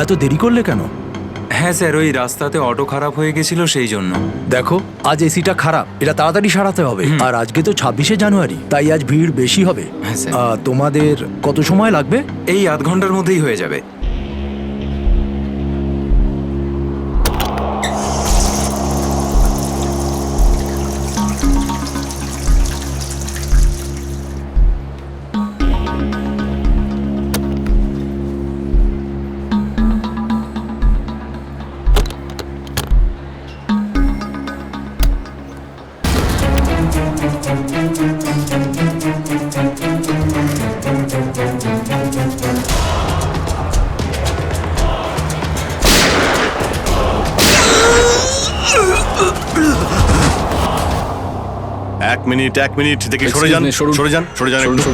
এত দেরি করলে কেন? হ্যাঁ স্যার, ওই রাস্তাতে অটো খারাপ হয়ে গেছিল সেই জন্য। দেখো, আজ এসিটা খারাপ, এটা তাড়াতাড়ি সারাতে হবে। আর আজকে তো 26শে জানুয়ারি, তাই আজ ভিড় বেশি হবে। হ্যাঁ স্যার। তোমাদের কত সময় লাগবে? এই আধ ঘন্টার মধ্যেই হয়ে যাবে। এক মিনিট দেখে সরে যান, সরে যান একটু।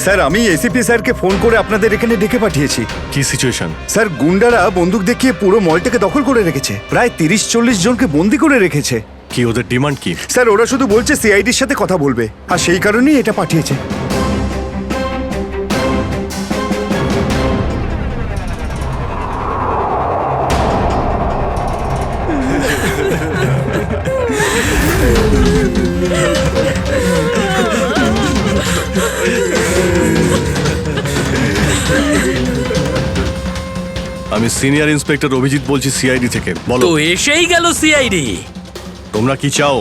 স্যার, আমি এসিপি স্যারকে ফোন করে আপনাদের এখানে ডেকে পাঠিয়েছি। কি সিচুয়েশন? স্যার, গুন্ডারা বন্দুক দেখিয়ে পুরো মলটাকে দখল করে রেখেছে। প্রায় 30-40 জনকে বন্দি করে রেখেছে। কি ওদের ডিমান্ড কি? স্যার, ওরা শুধু বলছে সিআইডির সাথে কথা বলবে, আর সেই কারণেই এটা পাঠিয়েছে। আমি সিনিয়র ইন্সপেক্টর অভিজিৎ বলছি, সিআইডি থেকে। বলো। তো এসেই গেল সিআইডি। তোমরা কি চাও?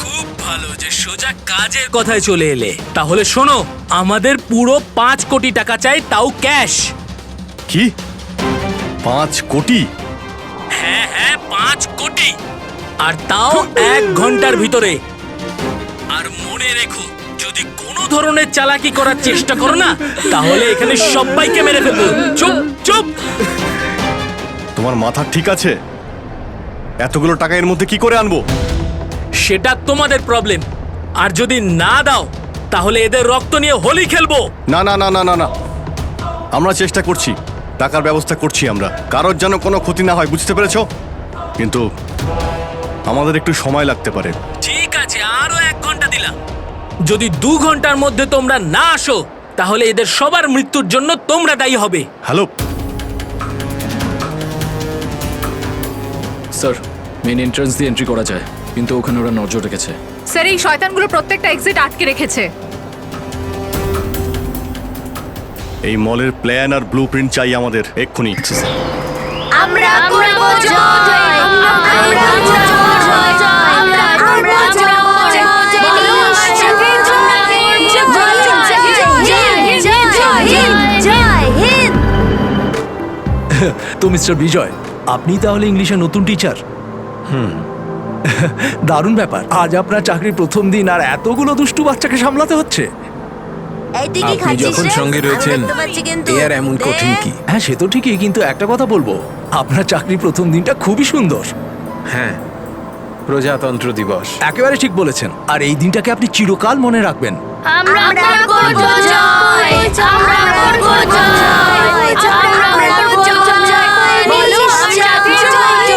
খুব ভালো যে সোজা কাজের কথায় চলে এলে। তাহলে শোনো, আমাদের পুরো 5 কোটি টাকা চাই, তাও ক্যাশ। কি 5 কোটি? হ্যাঁ 5 কোটি, আর তাও 1 ঘন্টার ভিতরে। আর মনে রেখো, যদি কোনো ধরনের চালাকি করার চেষ্টা করো না, তাহলে এখানে সবাইকে মেরে ফেলবো। চুপ চুপ। তোমার মাথা ঠিক আছে? এতগুলো টাকা এর মধ্যে কি করে আনবো? সেটা তোমাদের প্রবলেম। আর যদি না দাও, তাহলে এদের রক্ত নিয়ে হোলি খেলবো। না না না না না না, আমরা চেষ্টা করছি, টাকার ব্যবস্থা করছি আমরা। কারোর যেন কোনো ক্ষতি না হয়, বুঝতে পেরেছো? কিন্তু আমাদের একটু সময় লাগতে পারে। ঠিক আছে, আরো 1 ঘন্টা দিলাম। যদি 2 ঘন্টার মধ্যে তোমরা না আসো, তাহলে এদের সবার মৃত্যুর জন্য তোমরা দায়ী হবে। হ্যালো স্যার, মেন এন্ট্রান্স দিয়ে এন্ট্রি করা যায়, কিন্তু ওখানে ওরা নজর রেখেছে। স্যার, এই শয়তানগুলো প্রত্যেকটা এক্সিট আটকে রেখেছে। এই মলের প্ল্যান আর ব্লুপ্রিন্ট চাই আমাদের এক্ষুনি। আমরা করব জয়, আমরা করব জয়, আমরা করব জয়, জয় হিন্দ। তো মিস্টার বিজয়, আপনি তাহলে ইংলিশে নতুন টিচার? দারুণ ব্যাপার। আজ আপনার চাকরির প্রথম দিন, আর এতগুলো দুষ্টু বাচ্চাকে সামলাতে হচ্ছে। এই তুই কি আপনি খাচ্ছিস যখন রে? সঙ্গে রয়েছেন, আমি দেখতে পাচ্ছি কিন্তু। এ আর এমন কঠিন কি? হ্যাঁ, সে তো ঠিকই, কিন্তু একটা কথা বলবো, আপনার চাকরির প্রথম দিনটা খুবই সুন্দর। হ্যাঁ, প্রজাতন্ত্র দিবস। একেবারে ঠিক বলেছেন, আর এই দিনটাকে আপনি চিরকাল মনে রাখবেন। আমরা করব জয়, আমরা করব জয়, আমরা করব জয়, বলিস সাথে জয়,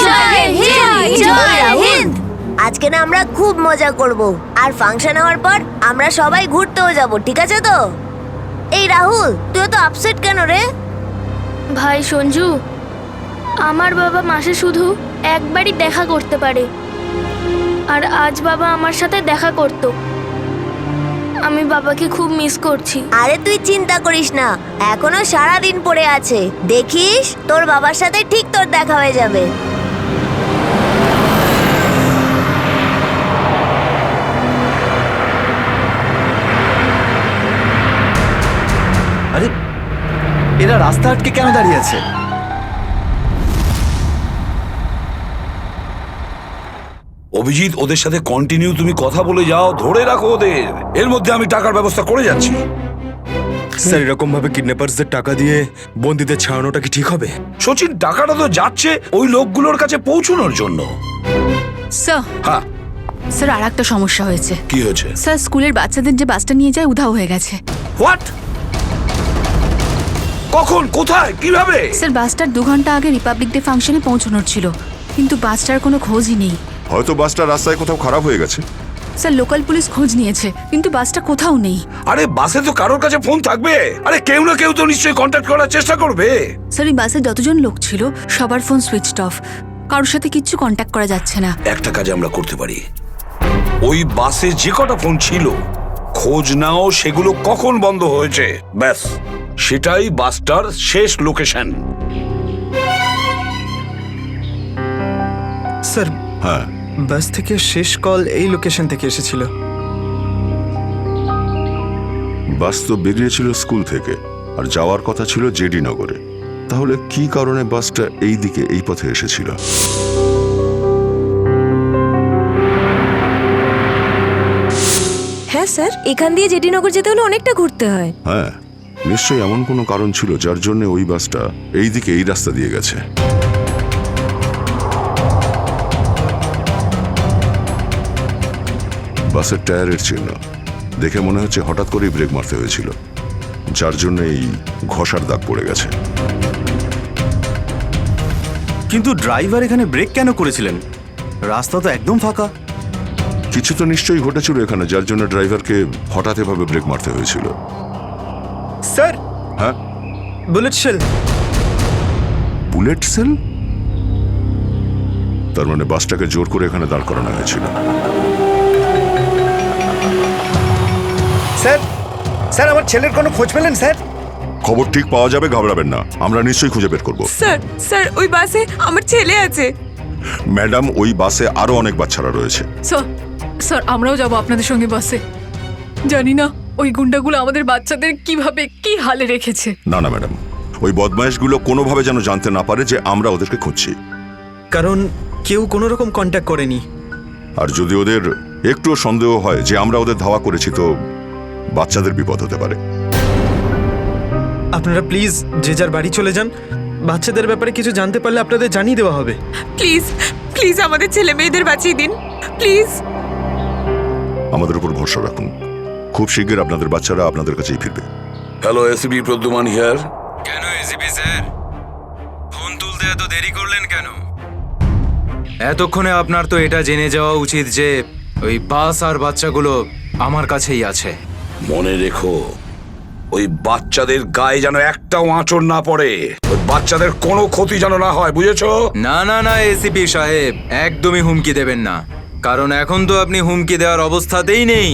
জয় হিন্দ, জয় হিন্দ। আজকে না আমরা খুব মজা করব, আর ফাংশন হওয়ার পর আমরা সবাই ঘুরতেও যাব, ঠিক আছে তো? এই রাহুল, তুই তো আপসেট কেন রে? ভাই সঞ্জু, আমার বাবা মাসে শুধু একবারই দেখা করতে পারে, আর আজ বাবা আমার সাথে দেখা করত। আমি বাবাকে খুব মিস করছি। আরে তুই চিন্তা করিস না, এখনো সারা দিন পড়ে আছে। দেখিস তোর বাবার সাথে ঠিক তোর দেখা হয়ে যাবে। আরে, এরা রাস্তা আটকে কেন দাঁড়িয়ে আছে? অভিজিৎ, ওদের সাথে কন্টিনিউ তুমি কথা বলে যাও, ধরে রাখো ওদের। এর মধ্যে আমি টাকার ব্যবস্থা করে যাচ্ছি। স্যার, এরকম ভাবে কিডন্যাপারসদের টাকা দিয়ে বন্দীদের ছাড়ানোটা কি ঠিক হবে? সচিন, টাকাটা তো যাচ্ছে ওই লোকগুলোর কাছে পৌঁছানোর জন্য। স্যার, হ্যাঁ, স্যার, আর একটা সমস্যা হয়েছে। কি হয়েছে? স্যার, স্কুলের বাচ্চাদের যে বাসটা নিয়ে যায় উধাও হয়ে গেছে। হোয়াট? কখন, কোথায়, কিভাবে? স্যার, বাসটার 2 ঘন্টা আগে রিপাবলিক ডে ফাংশনে পৌঁছানোর ছিল, কিন্তু বাসটার কোনো খোঁজই নেই। হয়তো বাসটা রাস্তায় কোথাও খারাপ হয়ে গেছে। স্যার লোকাল পুলিশ খোঁজ নিয়েছে কিন্তু বাসটা কোথাও নেই। আরে বাসে তো কারোর কাছে ফোন থাকবে, আরে কেউ না কেউ তো নিশ্চয়ই কন্ট্যাক্ট করার চেষ্টা করবে। স্যার এই বাসে যতজন লোক ছিল সবার ফোন সুইচড অফ, কারোর সাথে কিচ্ছু কন্ট্যাক্ট করা যাচ্ছে না। একটা কাজ আমরা করতে পারি, ওই বাসে যে কটা ফোন ছিল খোঁজ নাও সেগুলো কখন বন্ধ হয়েছে, ব্যাস সেটাই বাসটার শেষ লোকেশন। স্যার হ্যাঁ, বাস থেকে শেষ কল এই লোকেশন থেকে এসেছিল। বাস তো বেরিয়েছিল স্কুল থেকে আর যাওয়ার কথা ছিল জেডি নগরে। তাহলে কি কারণে বাসটা এই দিকে এই পথে এসেছিল? হ্যাঁ স্যার, এখান দিয়ে জেডিনগর যেতে হলে অনেকটা ঘুরতে হয়। হ্যাঁ, নিশ্চয়ই এমন কোনো কারণ ছিল যার জন্য ওই বাসটা এই দিকে এই রাস্তা দিয়ে গেছে। বাসের টায়ারের চিহ্ন দেখে মনে হচ্ছে হঠাৎ করেই ব্রেক মারতে হয়েছিল, যার জন্য এই ঘষার দাগ পড়ে গেছে। কিন্তু ড্রাইভার এখানে ব্রেক কেন করেছিলেন? রাস্তা তো একদম ফাঁকা। কিছু তো নিশ্চয়ই ঘটেছিল এখানে, যার জন্য ড্রাইভারকে হঠাৎ এভাবে ব্রেক মারতে হয়েছিল। স্যার, হ্যাঁ, বুলেট শেল। Bullet sell? তার মানে বাসটাকে জোর করে এখানে দাঁড় করানো হয়েছিল। স্যার স্যার আমার ছেলের কোনো খোঁজ পেলেন স্যার? খবর ঠিক পাওয়া যাবে, ঘাবড়াবেন না, আমরা নিশ্চয়ই খুঁজে বের করব। স্যার স্যার ওই বাসে আমার ছেলে আছে। ম্যাডাম, ওই বাসে আরো অনেক বাচ্চারা রয়েছে। স্যার স্যার আমরাও যাব আপনাদের সঙ্গে বাসে। জানি না ওই গুন্ডাগুলো আমাদের বাচ্চাদের কিভাবে কি হালে রেখেছে। না না ম্যাডাম, ওই বদমাইশগুলো কোনোভাবে যেন জানতে না পারে যে আমরা ওদেরকে খুঁজছি। কারণ কেউ কোনো রকম কন্ট্যাক্ট করেনি। আর যদি ওদের একটুও সন্দেহ হয় যে আমরা ওদের ধাওয়া করেছি, তো বাচ্চাদের বিপদ হতে পারে। আপনারা প্লিজ যে যার বাড়ি চলে যান। বাচ্চাদের ব্যাপারে কিছু জানতে পারলে আপনাদের জানিয়ে দেওয়া হবে। প্লিজ প্লিজ আমাদের ছেলে মেয়েদের বাঁচিয়ে দিন প্লিজ। আমাদের উপর ভরসা রাখুন, খুব শীঘ্র আপনাদের বাচ্চারা আপনাদের কাছেই ফিরবে। Hello, ACP Pradyuman here. কেন এসিপি স্যার, ফোন তুলতে এত দেরি করলেন কেন? এতক্ষণে আপনার তো এটা জেনে যাওয়া উচিত যে ওই বাস আর বাচ্চাগুলো আমার কাছেই আছে। মনে রেখো, ওই বাচ্চাদের গায়ে যেন একটাও আঁচড় না পড়ে, ওই বাচ্চাদের কোনো ক্ষতি যেন না হয়, বুঝেছো? না না না এসিপি সাহেব, একদমই হুমকি দেবেন না, কারণ এখন তো আপনি হুমকি দেওয়ার অবস্থাতেই নেই।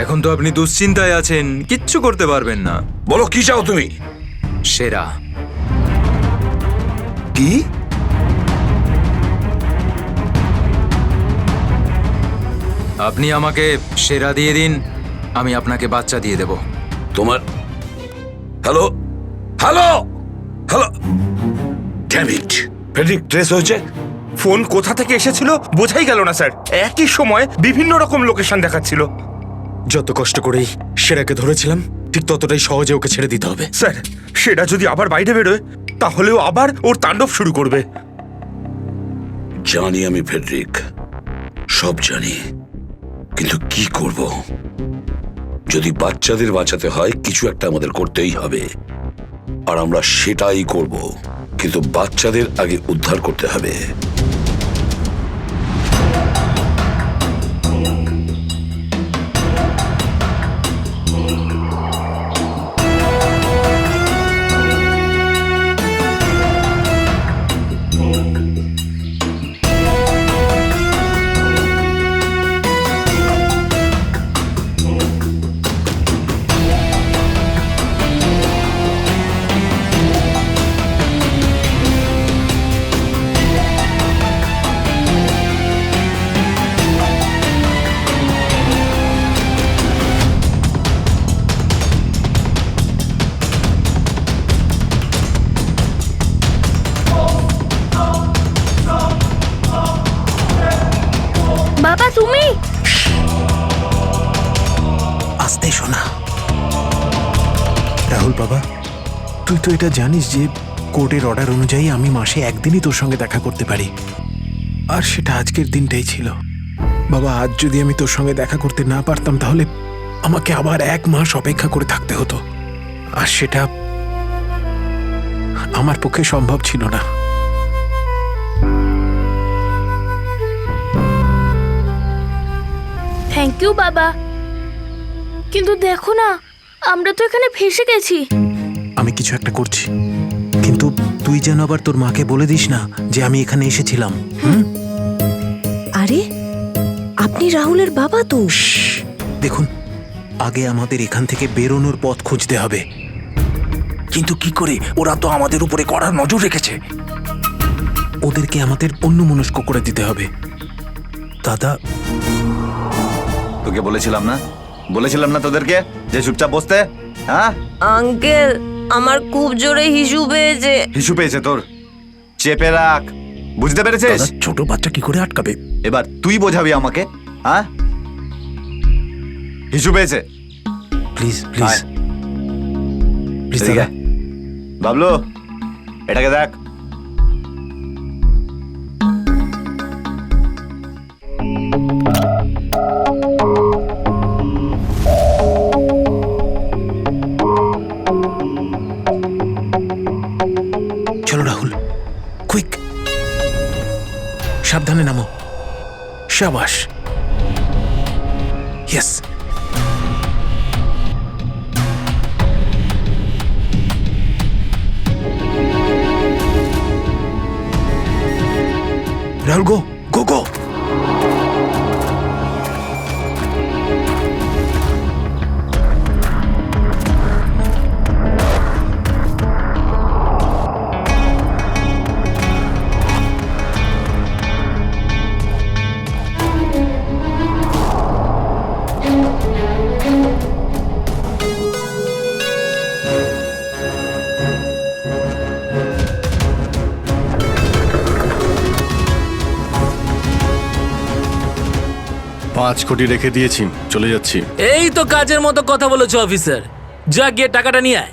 এখন তো আপনি দুশ্চিন্তায় আছেন, কিচ্ছু করতে পারবেন না। বলো কি চাও তুমি? সেরা। কি? আপনি আমাকে সেরা দিয়ে দিন, আমি আপনাকে বাচ্চা দিয়ে দেব। তোমার hello hello hello, damn it, Friedrich trace হয়েছে? ফোন কোথা থেকে এসেছিল বোঝাই গেল না স্যার। একই সময় বিভিন্ন রকম লোকেশন দেখাচ্ছিল। যত কষ্ট করেই সেরাকে ধরেছিলাম, ঠিক ততটাই সহজে ওকে ছেড়ে দিতে হবে। স্যার, সেটা যদি আবার বাইরে বেরোয় তাহলেও আবার ওর তাণ্ডব শুরু করবে। জানি আমি ফেডরিক, সব জানি, কিন্তু কি করব? যদি বাচ্চাদের বাঁচাতে হয় কিছু একটা আমাদের করতেই হবে, আর আমরা সেটাই করব, কিন্তু বাচ্চাদের আগে উদ্ধার করতে হবে। বাবা তুমি? আস্তে শোনা। রাহুল বাবা, তুই তো এটা জানিস যে কোর্টের অর্ডার অনুযায়ী আমি মাসে একদিনই তোর সঙ্গে দেখা করতে পারি, আর সেটা আজকের দিনটাই ছিল। বাবা, আজ যদি আমি তোর সঙ্গে দেখা করতে না পারতাম তাহলে আমাকে আবার 1 মাস অপেক্ষা করে থাকতে হতো, আর সেটা আমার পক্ষে সম্ভব ছিল না। থ্যাংক ইউ বাবা, কিন্তু দেখো না, আমরা তো এখানে ফেসে গেছি। আমি কিছু একটা করছি, কিন্তু তুই যেন আবার তোর মাকে বলে দিস না যে আমি এখানে এসেছিলাম। আরে আপনি রাহুলের বাবা তো। দেখুন, আগে আমাদের এখান থেকে বেরোনোর পথ খুঁজতে হবে। কিন্তু কি করে? ওরা তো আমাদের উপরে কড়া নজর রেখেছে। ওদেরকে আমাদের অন্যমনস্ক করে দিতে হবে। দাদা, তোকে বলেছিলাম না তোদেরকে যে চুপচাপ বসতে? হ্যাঁ আঙ্কেল, আমার খুব জোরে হিসু পেয়েছে। হিসু পেয়েছে তোর? চেপে রাখ, বুঝতে পেরেছিস? ছোট বাচ্চা কি করে আটকাবে? এবার তুই বোঝাবি আমাকে। হ্যাঁ, হিসু পেয়েছে। প্লিজ প্লিজ প্লিজ দাদা। বাবলু, এটাকে দেখ। চলো রাহুল, কুইক, সাবধানে নামো। শাবাশ, ইয়েস। রাহুল, গো গো গো। পাঁচ কোটি রেখে দিয়েছি, চলে যাচ্ছি। এই তো কাজের মতো কথা বলেছো অফিসার, যা গিয়ে টাকাটা নিয়ে আয়।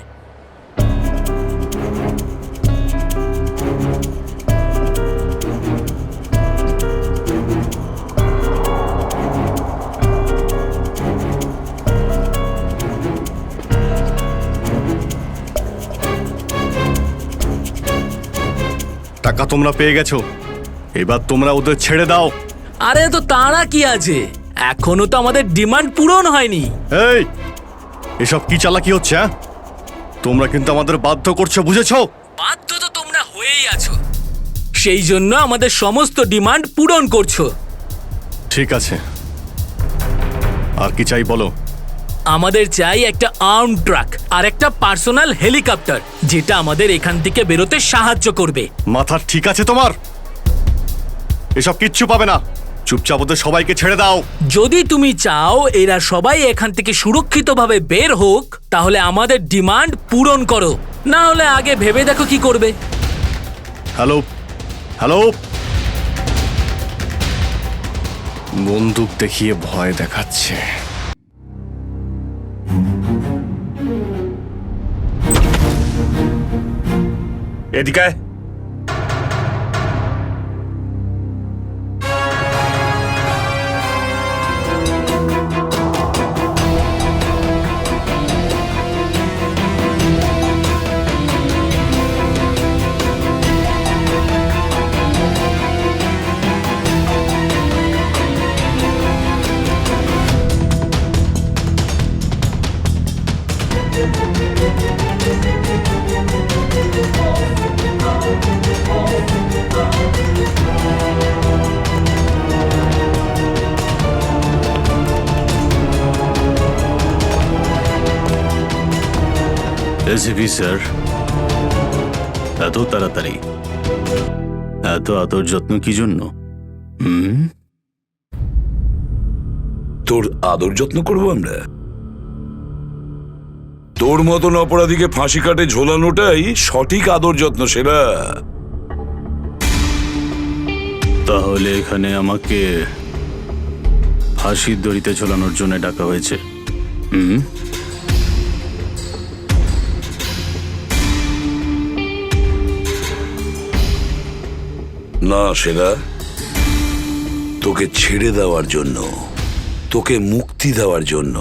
টাকা তোমরা পেয়ে গেছো, এবার তোমরা ওদের ছেড়ে দাও। আরে তো তারা কি আছে, এখনো তো আমাদের ডিমান্ড পূরণ হয়নি। এই, এসব কি চালাকি হচ্ছে? হ্যাঁ, তোমরা কিন্তু আমাদের বাধ্য করছো, বুঝেছো? বাধ্য তো তোমরা হয়েই আছো, সেই জন্য আমাদের সমস্ত ডিমান্ড পূরণ করছো। ঠিক আছে, আর কি চাই বলো? আমাদের চাই একটা আর্ম ট্রাক আর একটা পার্সোনাল হেলিকপ্টার, যেটা আমাদের এখান থেকে বেরোতে সাহায্য করবে। মাথা ঠিক আছে তোমার? এসব কিচ্ছু পাবে না, চুপচাপ ওদের সবাইকে ছেড়ে দাও। যদি তুমি চাও এরা সবাই এখান থেকে সুরক্ষিতভাবে বের হোক, তাহলে আমাদের ডিমান্ড পূরণ করো, না হলে আগে ভেবে দেখো কি করবে। হ্যালো হ্যালো, বন্দুক দেখিয়ে ভয় দেখাচ্ছে। এদিকে এসিপি স্যার, এত তাড়াতাড়ি, এত আদর যত্ন কি জন্য? তোর আদর যত্ন করবো আমরা? তোর মতন অপরাধীকে ফাঁসি কাটে ঝোলানোটাই সঠিক আদর যত্ন, সেরা। তাহলে এখানে আমাকে ফাঁসির দড়িতে ঝোলানোর জন্য ডাকা হয়েছে? না সেরা, তোকে ছেড়ে দেওয়ার জন্য, তোকে মুক্তি দেওয়ার জন্য।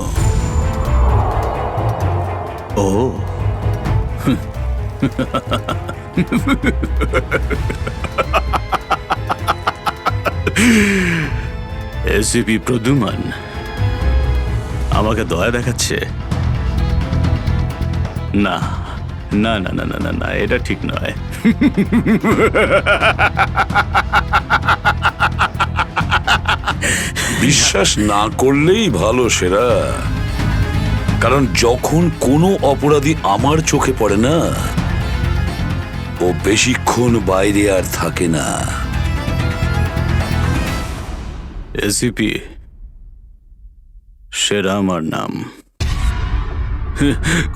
ও এসিপি প্রদ্যুমান, আমাকে দয়া দেখাচ্ছে? না না না না না না না, এটা ঠিক নয়। বিশ্বাস না করলেই ভালো সেরা, কারণ যখন কোনো অপরাধী আমার চোখে পড়ে না, ও বেশিক্ষণ বাইরে আর থাকে না। এসিপি, সেরা আমার নাম।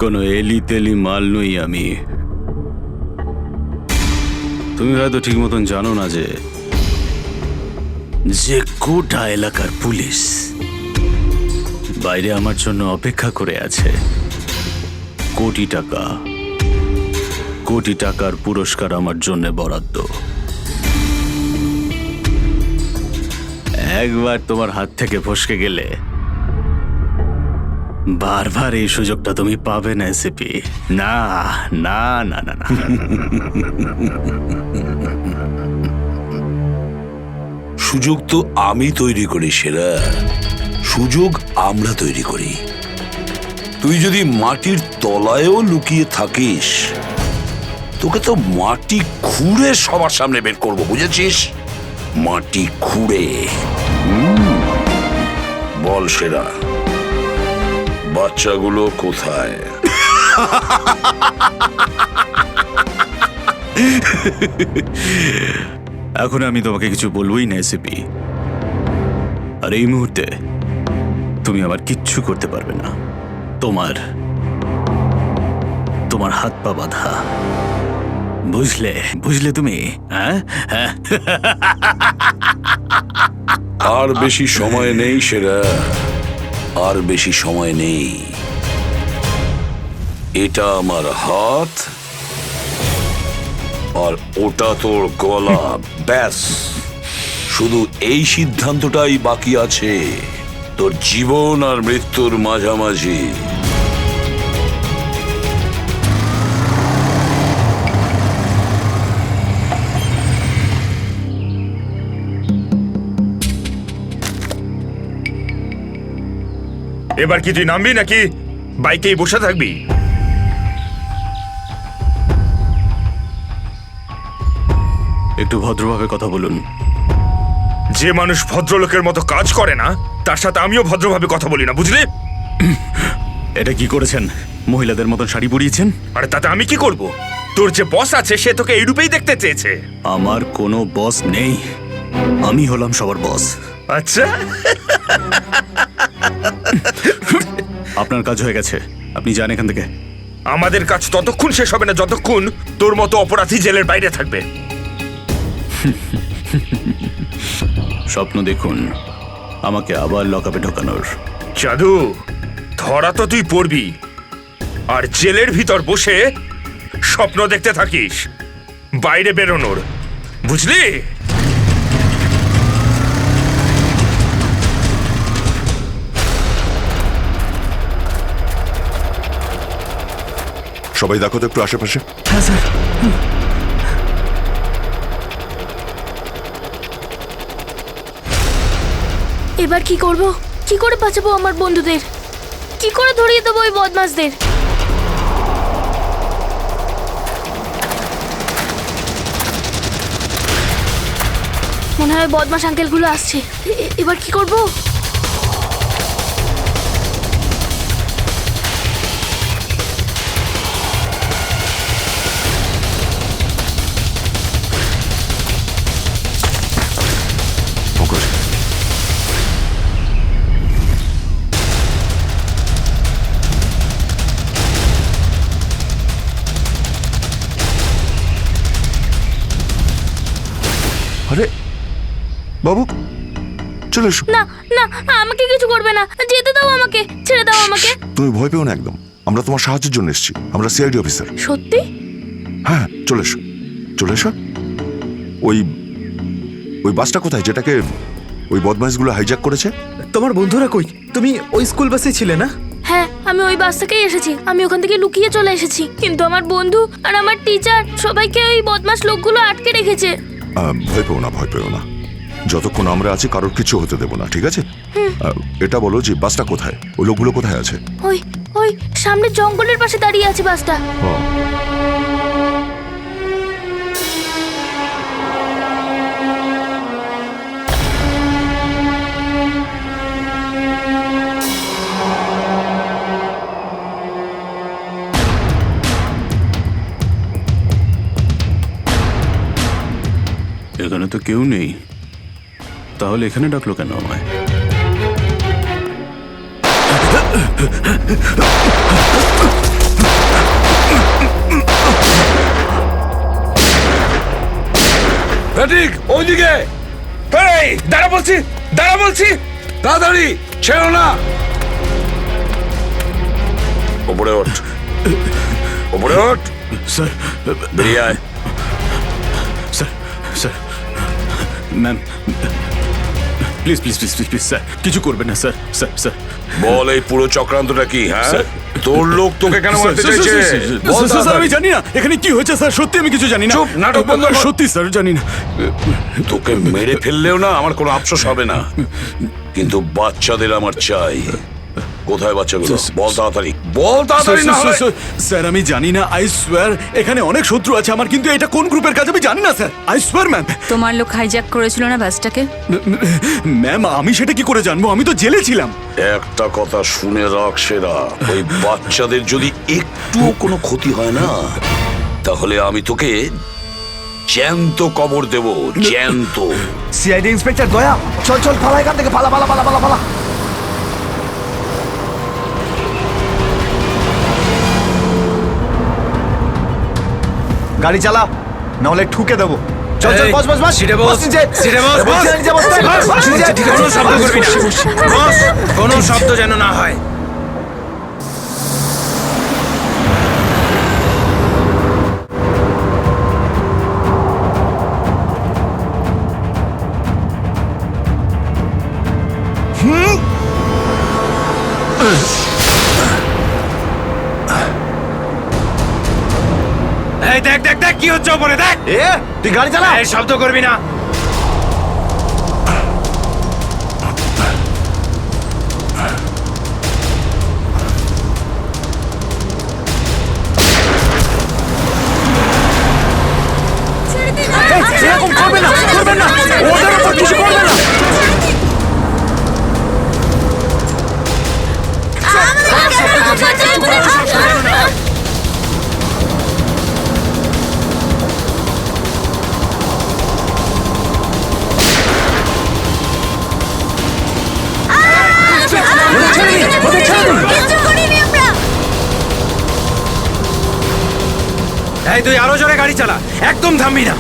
কোনো এলি তেলি মাল নই আমি। তুমি হয়তো ঠিক মতন জানো না যে গোটা এলাকার পুলিশ বাইরে আমার জন্য অপেক্ষা করে আছে। কোটি টাকার পুরস্কার আমার জন্য বরাদ্দ। একবার তোমার হাত থেকে ফসকে গেলে বারবার এই সুযোগটা তুমি পাবে না এসিপি। না না না না না। সুযোগ তো আমি তৈরি করি সেরা, সুযোগ আমরা তৈরি করি। তুই যদি মাটির তলায়ও লুকিয়ে থাকিস, তোকে তো মাটি খুঁড়ে সবার সামনে বের করবো, বুঝেছিস? মাটি খুঁড়ে। বল সেরা, বাচ্চাগুলো কোথায়? এখন আমি তোমাকে কিছু বলবোই না এসিপি। আর এই মুহূর্তে তুমি আমার কিচ্ছু করতে পারবে না। তোমার হাত পা বাঁধা। বুঝলে তুমি? হ্যাঁ হ্যাঁ। আর বেশি সময় নেই সেরা, আর বেশি সময় নেই। এটা আমার হাত, আর ওটা তোর গলা। ব্যাস, শুধু এই সিদ্ধান্তটাই বাকি আছে, তোর জীবন আর মৃত্যুর মাঝামাঝি। এবার কি তুই নামবি নাকি বাইকেই বসে থাকবি? একটু ভদ্রভাবে কথা বলুন। যে মানুষ ভদ্রলোকের মতো কাজ করে না, তার সাথে আমিও ভদ্রভাবে কথা বলি না, বুঝলি? এটা কি করেছেন? মহিলাদের মতন শাড়ি পরিয়েছেন? আরে তাতে আমি কি করব? তোর যে বস আছে সে তোকে এই রূপেই দেখতে চেয়েছে। আমার কোনো বস নেই, আমি হলাম সবার বস। আচ্ছা, আপনার কাজ হয়ে গেছে, আপনি যান এখান থেকে। আমাদের কাজ ততক্ষণ শেষ হবে না যতক্ষণ তোর মতো অপরাধী জেলের বাইরে থাকবে। স্বপ্ন দেখুন আমাকে আবার লকআপে ঢোকানোর। জাদু, ধরা তো তুই পড়বি, আর জেলের ভিতর বসে স্বপ্ন দেখতে থাকিস বাইরে বেরোনোর, বুঝলি? সবাই দেখো তো একটু আশেপাশে। হ্যাঁ স্যার। এবার কি করব? কি করে বাঁচাবো আমার বন্ধুদের? কি করে ধরিয়ে দেবো ওই বদমাশদের? মনে হয় বদমাশ আঙ্কেলগুলো আসছে। এবার কি করব? আরে বাবু, চলে এসো। না না, আমাকে কিছু করবে না, যেতে দাও আমাকে, ছেড়ে দাও আমাকে। তুমি ভয় পেও না একদম, আমরা তোমার সাহায্যের জন্য এসেছি। আমরা সিআইডি অফিসার। সত্যি? হ্যাঁ, চলে এসো, চলে এসো। ওই ওই বাসটা কোথায় যেটাকে ওই বদমাইশগুলো হাইজ্যাক করেছে? তোমার বন্ধুরা কই? তুমি ওই স্কুল বাসে ছিলে না? হ্যাঁ, আমি ওই বাস থেকেই এসেছি। আমি ওখান থেকে লুকিয়ে চলে এসেছি, কিন্তু আমার বন্ধু আর আমার টিচার সবাইকে ওই বদমাশ লোকগুলো আটকে রেখেছে। ভয় পেও না, ভয় পেও না। যতক্ষণ আমরা আছি কারোর কিছু হতে দেবো না, ঠিক আছে? এটা বলো যে বাসটা কোথায়, ওই লোকগুলো কোথায় আছে? ওই ওই সামনে জঙ্গলের পাশে দাঁড়িয়ে আছে বাসটা। এখানে তো কেউ নেই, তাহলে এখানে ডাকলো কেন আমায়? ঠিক ওইদিকে। এই দাঁড়া বলছি, দাঁড়া বলছি, তাড়াতাড়ি ছেড়ো না। ওপরে ওঠ, ওপরে ওঠ। স্যার বেরিয়ে আয়। Sir sir ma'am please please please please please sir কিছু করবেন না স্যার। স্যার স্যার বল এই পুরো চক্রান্তটা কি? হ্যাঁ, তোর লোক তোকে কেন মারতে চাইছে? বল স্যার আমি জানি না এখানে কি হয়েছে স্যার, সত্যি আমি কিছু জানি না। চুপ, নাটক বন্ধ কর। সত্যি স্যার জানি না। তোকে মেরে ফেললেও না আমার কোনো আফসোস হবে না, কিন্তু বাচ্চাদের আমার চাই। কোথায় বাচ্চাগুলো? বল তাড়াতাড়ি, বল তাড়াতাড়ি। না হলে স্যার আমি জানি না, আই সোয়ার এখানে অনেক শত্রু আছে আমার, কিন্তু এটা কোন গ্রুপের কাজ আমি জানি না স্যার, আই সোয়ার ম্যাম। তোমার লোক হাইজ্যাক করেছিল না বাসটাকে? ম্যাম আমি সেটা কি করে জানবো, আমি তো জেলে ছিলাম। একটা কথা শুনে রাখ সেরা, ওই বাচ্চাদের যদি একটুও কোনো ক্ষতি হয় না, তাহলে আমি তোকে জ্যান্ত কবর দেব, জ্যান্ত। সিআইডি ইন্সপেক্টর দয়া, চল চল পালা এখান থেকে, পালা পালা পালা পালা পালা। গাড়ি চালা, নাহলে ঠুকে দেবো। চল চল, বস বস বস। সিটে বস, নিচে। সিটে বস, বস। নিচে বস, বস, নিচে। কোনো শব্দ করবি না, বস। কোনো শব্দ যেন না হয়। এই দেখ দেখ দেখ কি হচ্ছে ওপরে, দেখ। তুই গাড়ি চালা। এই শব্দ করবি না। এরকম করবে না, করবেন না, ওদের উপর কিছু করবে না। এই তুই আরো জোরে গাড়ি চালা, একদম থামবি না।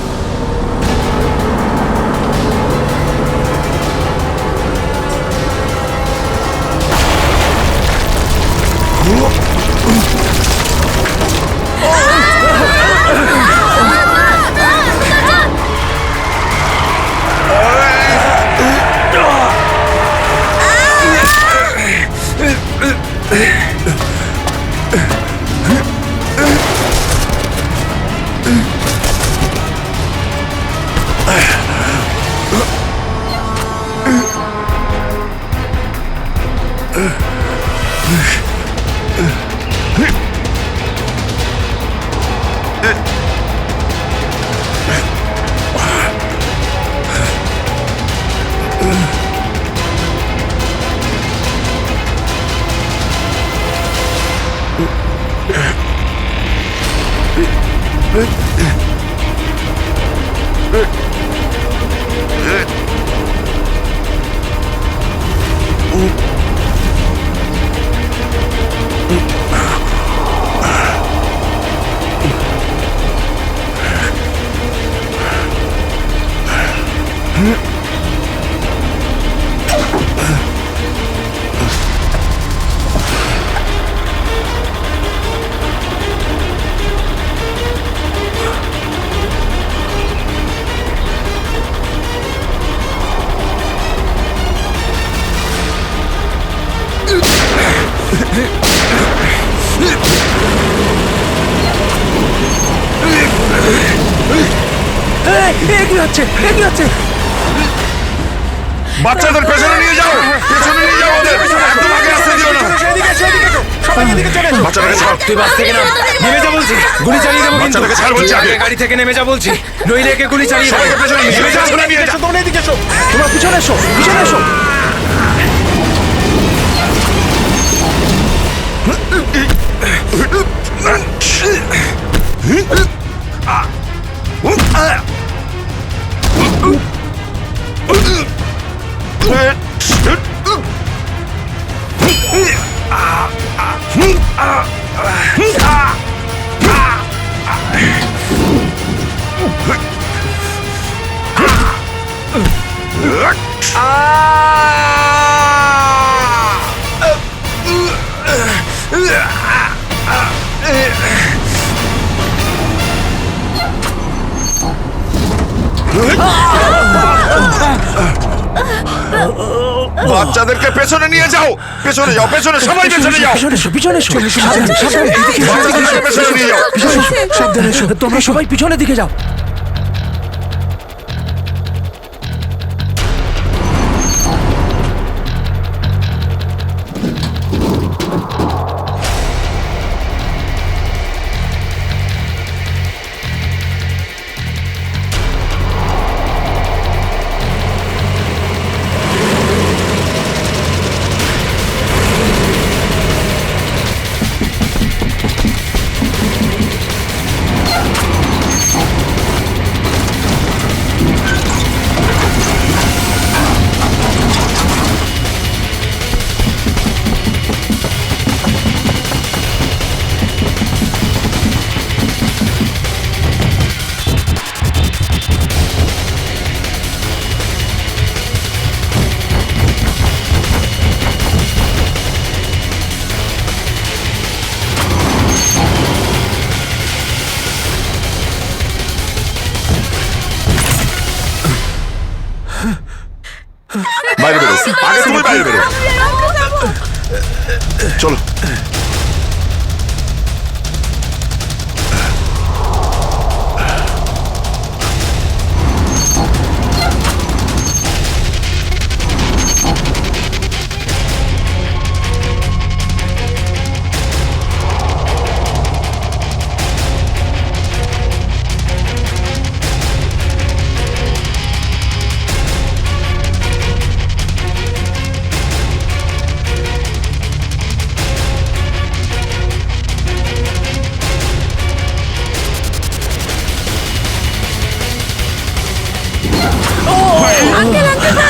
এগিয়ে যাচ্ছে, এগিয়ে যাচ্ছে। বাচ্চাদের পেছনে নিয়ে যাও, পেছনে নিয়ে যাও ওদের, একদম আগে আসতে দিও না। বাচ্চাটাকে ছাড়, তুই বাস থেকে নাম, নেমে যা বলছি, গুলি চালিয়ে দেবো কিন্তু। বাচ্চাটাকে ছাড় বলছি আগে। গাড়ি থেকে নেমে যা বলছি, নইলে একে গুলি চালিয়ে দেবো। সবাইকে পেছনে নিয়ে যাও, পেছনে নিয়ে যাও। তোমরা এদিকে এসো, তোমরা পিছনে এসো, পিছনে এসো। বাচ্চাদেরকে পেছনে নিয়ে যাও, পেছনে যাও, পেছনে সবাই পেছনে যাও, পিছনে এসো, পিছনে এসো। বাচ্চাদেরকে পেছনে নিয়ে যাও। সাবধানে এসো, তোমরা সবাই পিছনের দিকে যাও। বাইরে বেরো, আগে তুমি বাইরে বেরো। চলো।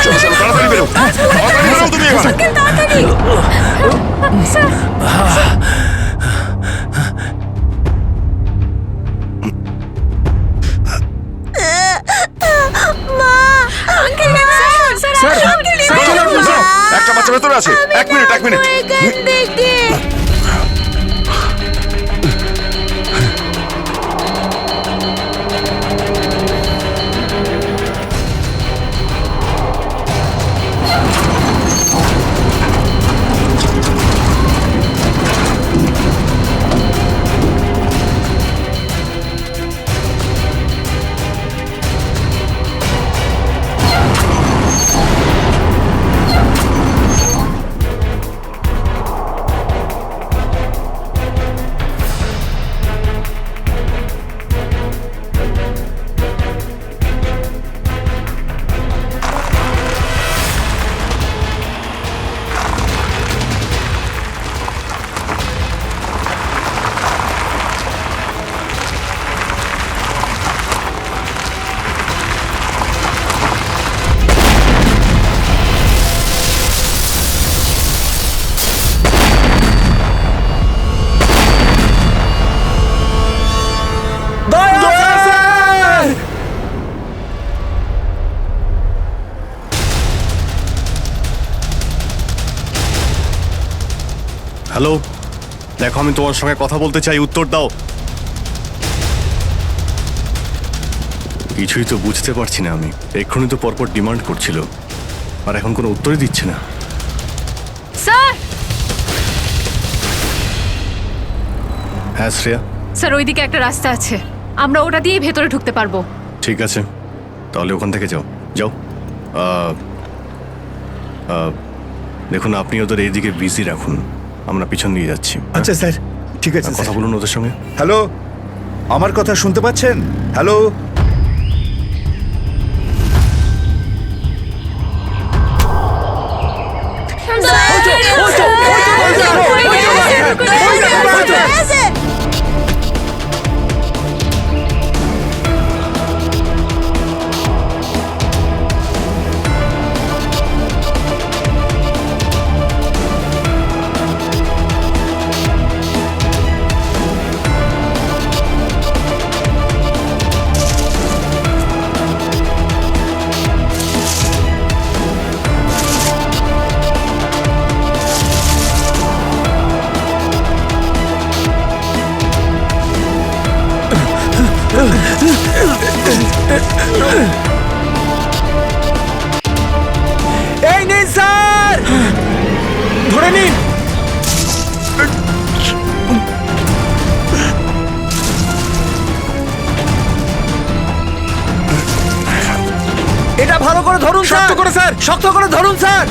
চলো, চলো, তাড়াতাড়ি বেরো, তাড়াতাড়ি বেরো তুমি এবার। একটা বাচ্চা ভেতরে আছে, এক মিনিট, এক মিনিট। হ্যালো, দেখো আমি তোমার সঙ্গে কথা বলতে চাই, উত্তর দাও। কিছুই তো বুঝতে পারছি না আমি। এক্ষুনি তো পরপর ডিমান্ড করছিল, আর এখন কোনো উত্তরই দিচ্ছে না। স্যার, হ্যাঁ শ্রেয়া, স্যার ওইদিকে একটা রাস্তা আছে, আমরা ওটা দিয়েই ভেতরে ঢুকতে পারবো। ঠিক আছে, তাহলে ওখান থেকে যাও। যাও। দেখুন আপনি ওদের এইদিকে বিজি রাখুন, আমরা পিছন দিয়ে যাচ্ছি। আচ্ছা স্যার, ঠিক আছে। কথা বলুন ওদের সঙ্গে। হ্যালো, আমার কথা শুনতে পাচ্ছেন? হ্যালো, এই নিন স্যার, ধরে নিন। এটা ভালো করে ধরুন স্যার। শক্ত করে স্যার, শক্ত করে ধরুন স্যার।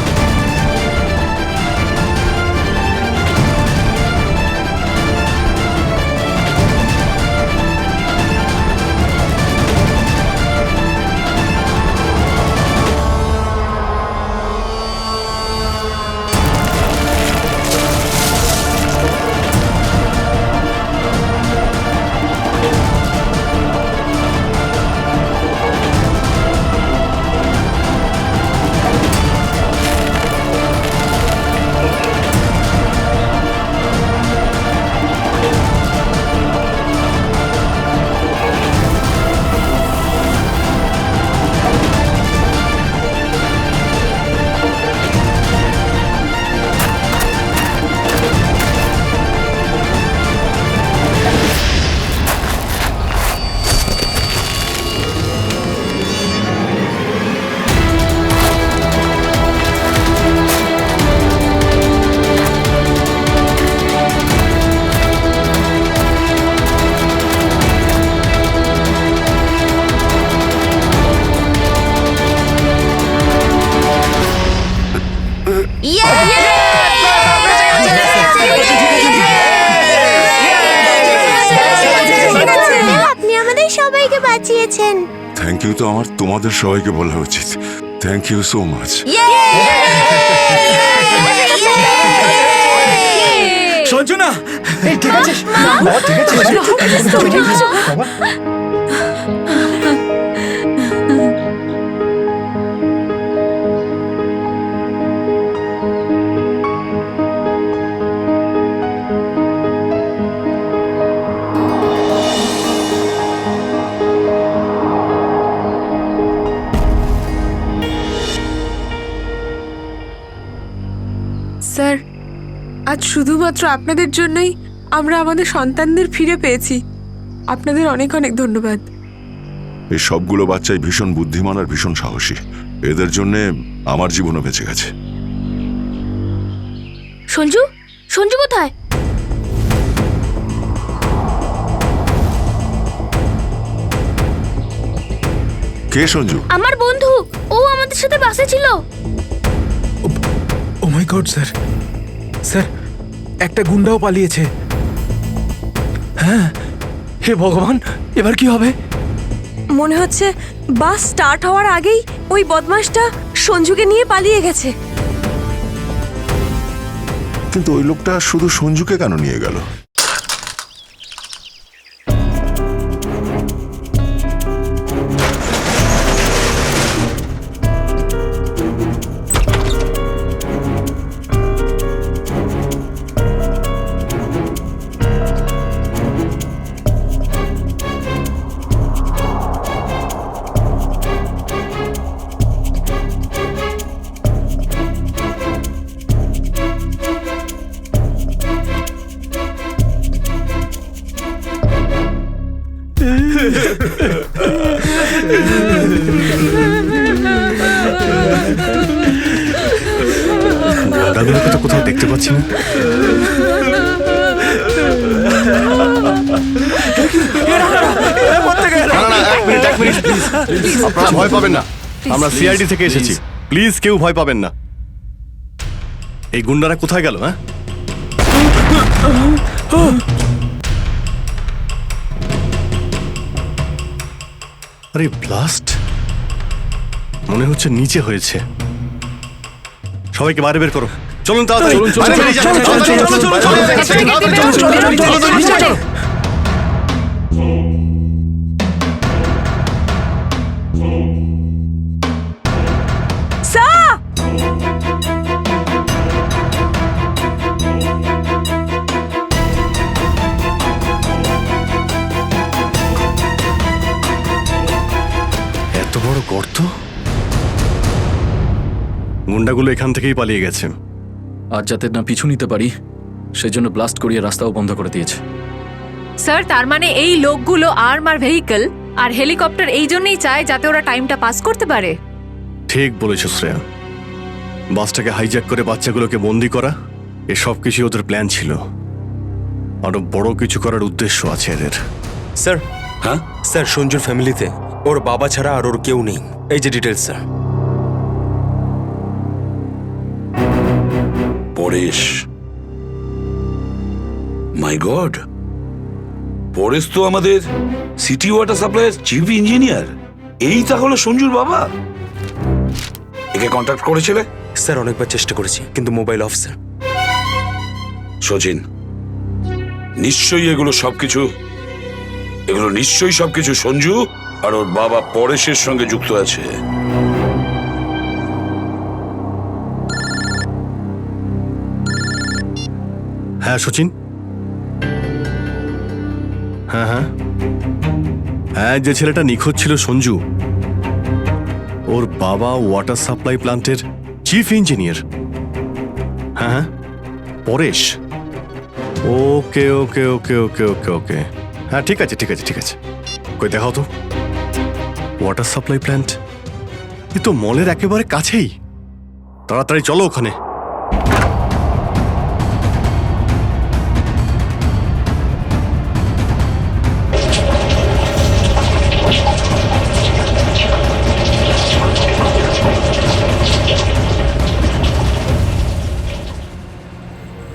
আপনি আমাদের সবাইকে বাঁচিয়েছেন। থ্যাংক ইউ তো আমার তোমাদের সবাইকে বলা উচিত। Thank you so much. Sanjana, ঠিক আছে বাবা, ঠিক আছে। বাবা, স্যার, আজ শুধুমাত্র আপনাদের জন্যই আমরা আমাদের সন্তানদের ফিরে পেয়েছি। আপনাদের অনেক অনেক ধন্যবাদ। এই সবগুলো বাচ্চাই ভীষণ বুদ্ধিমান আর ভীষণ সাহসী। এদের জন্যে আমার জীবনও বেঁচে গেছে। সঞ্জু, সঞ্জু কোথায়? কে সঞ্জু? আমার বন্ধু, ও আমাদের সাথে বাসে ছিল। ও মাই গড স্যার, স্যার একটা গুন্ডাও পালিয়েছে। হ্যাঁ, হে ভগবান, এবার কি হবে? মনে হচ্ছে বাস স্টার্ট হওয়ার আগেই ওই বদমাশটা সঞ্জুকে নিয়ে পালিয়ে গেছে। কিন্তু ওই লোকটা শুধু সঞ্জুকে কেন নিয়ে গেল? দাদুকে তো কোথাও দেখতে পাচ্ছি না। এক মিনিট, আপনারা ভয় পাবেন না, আমরা সিআইডি থেকে এসেছি। প্লিজ কেউ ভয় পাবেন না। এই গুন্ডারা কোথায় গেল? হ্যাঁ, আরে ব্লাস্ট মনে হচ্ছে নিচে হয়েছে। সবাইকে বাইরে বের করো, চলুন তাড়াতাড়ি। বাইরে বেরিয়ে যান, চলো। এত বড় গর্ত! গুন্ডাগুলো এখান থেকেই পালিয়ে গেছে। আজ যাতে না পিছু নিতে পারি সেজন্য ব্লাস্ট করিয়ে রাস্তাও বন্ধ করে দিয়েছে। স্যার, তার মানে এই লোকগুলো আর্মার ভেহিকল আর হেলিকপ্টার এই জন্যই চায় যাতে ওরা টাইমটা পাস করতে পারে। ঠিক বলেছ শ্রেয়া, বাসটাকে হাইজ্যাক করে বাচ্চাগুলোকে বন্দি করা এসব কিছু ওদের প্ল্যান ছিল। আরো বড় কিছু করার উদ্দেশ্য আছে এদের। স্যার, হ্যাঁ স্যার, সঞ্জুর ফ্যামিলিতে ওর বাবা ছাড়া আর ওর কেউ নেই। এই যে ডিটেলস স্যার। পরেশ, মাই গড, পরেশ তো আমাদের সিটি ওয়াটার সাপ্লাইয়ের চিফ ইঞ্জিনিয়ার। এই তাহলে সঞ্জুর বাবা। একে কন্ট্যাক্ট করেছিলে? স্যার, অনেকবার চেষ্টা করেছি কিন্তু মোবাইল অফ স্যার। সচিন, নিশ্চয়ই এগুলো সবকিছু সঞ্জু আর ওর বাবা পরেশের সঙ্গে যুক্ত আছে। হ্যাঁ সচিন, হ্যাঁ হ্যাঁ হ্যাঁ, যে ছেলেটা নিখোঁজ ছিল সঞ্জু, ওর বাবা ওয়াটার সাপ্লাই প্ল্যান্টের চিফ ইঞ্জিনিয়ার। হ্যাঁ হ্যাঁ, পরেশ। ওকে ওকে ওকে ওকে ওকে ওকে হ্যাঁ, ঠিক আছে ঠিক আছে ঠিক আছে। কই দেখাও তো ওয়াটার সাপ্লাই প্ল্যান্ট। এ তো মলের একেবারে কাছেই। তাড়াতাড়ি চলো ওখানে।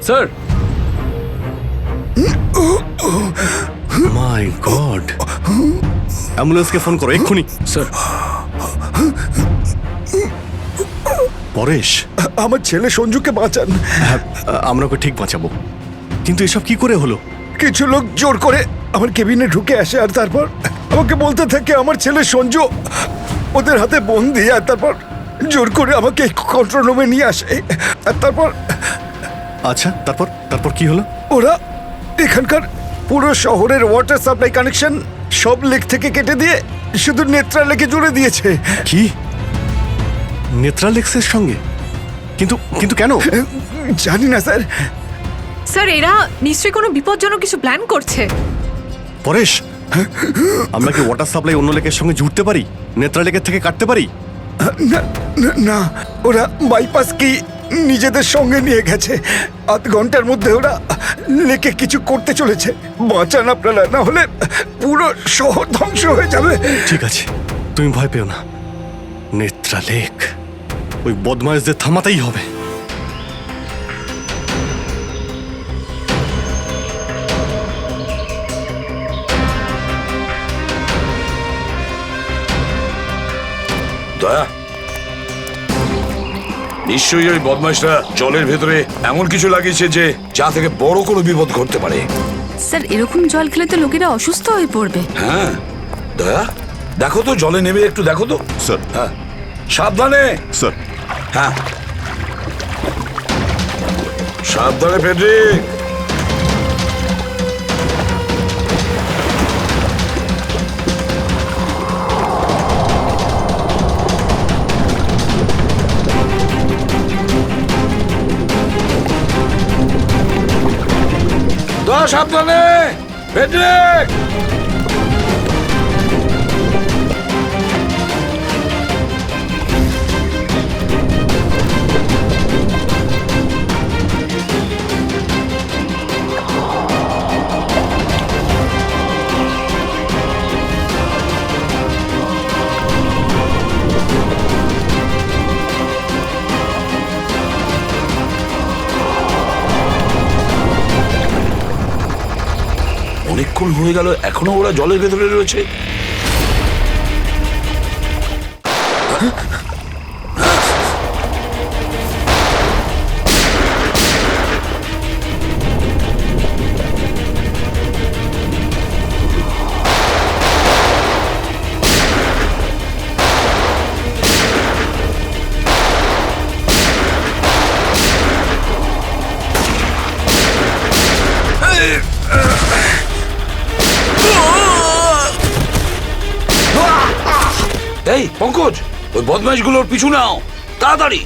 স্যার, মাই গড, অ্যাম্বুলেন্সকে ফোন করো এক্ষুনি। স্যার, পরেশ, আমার ছেলে সঞ্জুকে বাঁচান। হ্যাঁ, আমরা ওকে ঠিক বাঁচাবো, কিন্তু এসব কি করে হলো? কিছু লোক জোর করে আমার কেবিনে ঢুকে আসে আর তারপর আমাকে বলতে থাকে আমার ছেলে সঞ্জু ওদের হাতে বন্দি। আর তারপর জোর করে আমাকে কন্ট্রোল রুমে নিয়ে আসে। আর তারপর আচ্ছা, তারপর তারপর কি হলো? ওরা এখানকার পুরো শহরের ওয়াটার সাপ্লাই কানেকশন সব লেক থেকে কেটে দিয়ে শুধু নেত্রা লেকে জুড়ে দিয়েছে। কি? নেত্রালেক্সের সঙ্গে? কিন্তু কিন্তু কেন? জানি না স্যার। স্যার, এরা নিশ্চয়ই কোনো বিপজ্জনক কিছু প্ল্যান করছে। পরেশ, আমরা কি ওয়াটার সাপ্লাই অন্য লেকের সঙ্গে জুড়তে পারি? নেত্রা লেকের থেকে কাটতে পারি? না, ওরা বাইপাস কি নিজেদের সঙ্গে নিয়ে গেছে। আধ ঘন্টার মধ্যে ওরা লেকে কিছু করতে চলেছে। বাঁচান আপনারা, না হলে পুরো শহর ধ্বংস হয়ে যাবে। ঠিক আছে, তুমি ভয় পেও না। নেত্রা লেক, ওই বদমাইশদের থামাতেই হবে। দয়া, নিশ্চয়ই ওই বদমাইশরা জলের ভেতরে এমন কিছু লাগিয়েছে যে যা থেকে বড় কোনো বিপদ ঘটতে পারে। স্যার, এরকম জল খেলে তো লোকেরা অসুস্থ হয়ে পড়বে। হ্যাঁ দয়া, দেখো তো জলে নেমে একটু দেখো তো। স্যার। হ্যাঁ, সাবধানে স্যার। হ্যাঁ, সাবধানে ফেডরিক। দয়া, সাবধানে ফেডরিক। হয়ে গেল, এখনো ওরা জলের ভেতরে রয়েছে। এই পঙ্কজ, ওই বদমাইশগুলোর পিছু নাও তাড়াতাড়ি।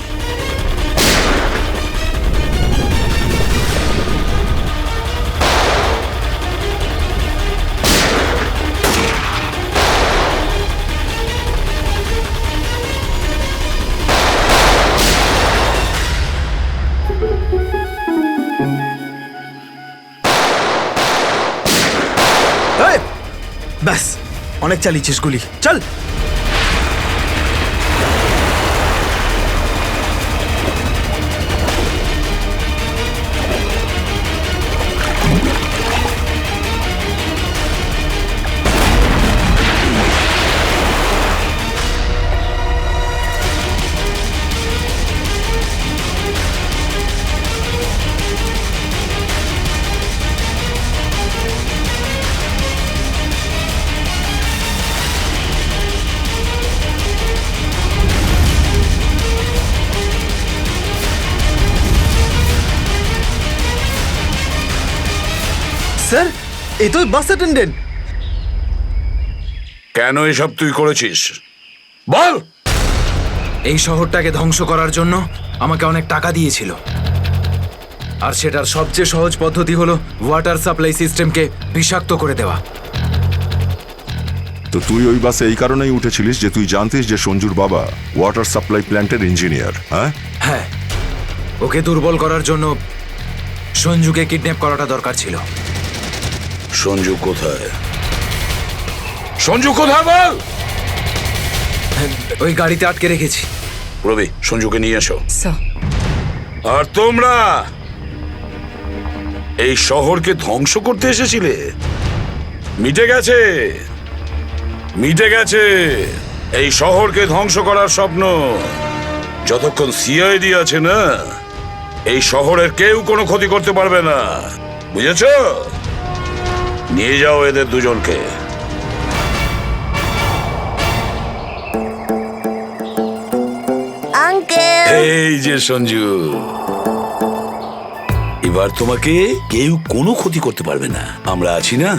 ব্যাস, অনেক চালিয়েছিস গুলি, চল। স্যার, এই তো বাস অ্যাটেন্ডেন্ট। কেন এসব তুই করেছিস বল? এই শহরটাকে ধ্বংস করার জন্য আমাকে অনেক টাকা দিয়েছিল, আর সেটার সবচেয়ে সহজ পদ্ধতি হলো ওয়াটার সাপ্লাই সিস্টেমকে বিষাক্ত করে দেওয়া। তো তুই ওই বাসে এই কারণেই উঠেছিলিস যে তুই জানতিস যে সঞ্জুর বাবা ওয়াটার সাপ্লাই প্ল্যান্টের ইঞ্জিনিয়ার। হ্যাঁ হ্যাঁ, ওকে দুর্বল করার জন্য সঞ্জুকে কিডন্যাপ করাটা দরকার ছিল। সঞ্জু কোথায়? সঞ্জু কোথায় বল? ওই গাড়িতে আটকে রেখেছি। রবি, সঞ্জুকে নিয়ে এসো। আর তোমরা এই শহরকে ধ্বংস করতে এসেছিলে? মিটে গেছে, মিটে গেছে এই শহরকে ধ্বংস করার স্বপ্ন। যতক্ষণ সিআইডি আছে না, এই শহরের কেউ কোনো ক্ষতি করতে পারবে না, বুঝেছো? নিয়ে যাও এদের দুজনকে। আঙ্কেল, এই যে সঞ্জু, এবার তোমাকে কেউ কোনো ক্ষতি করতে পারবে না, আমরা আছি না?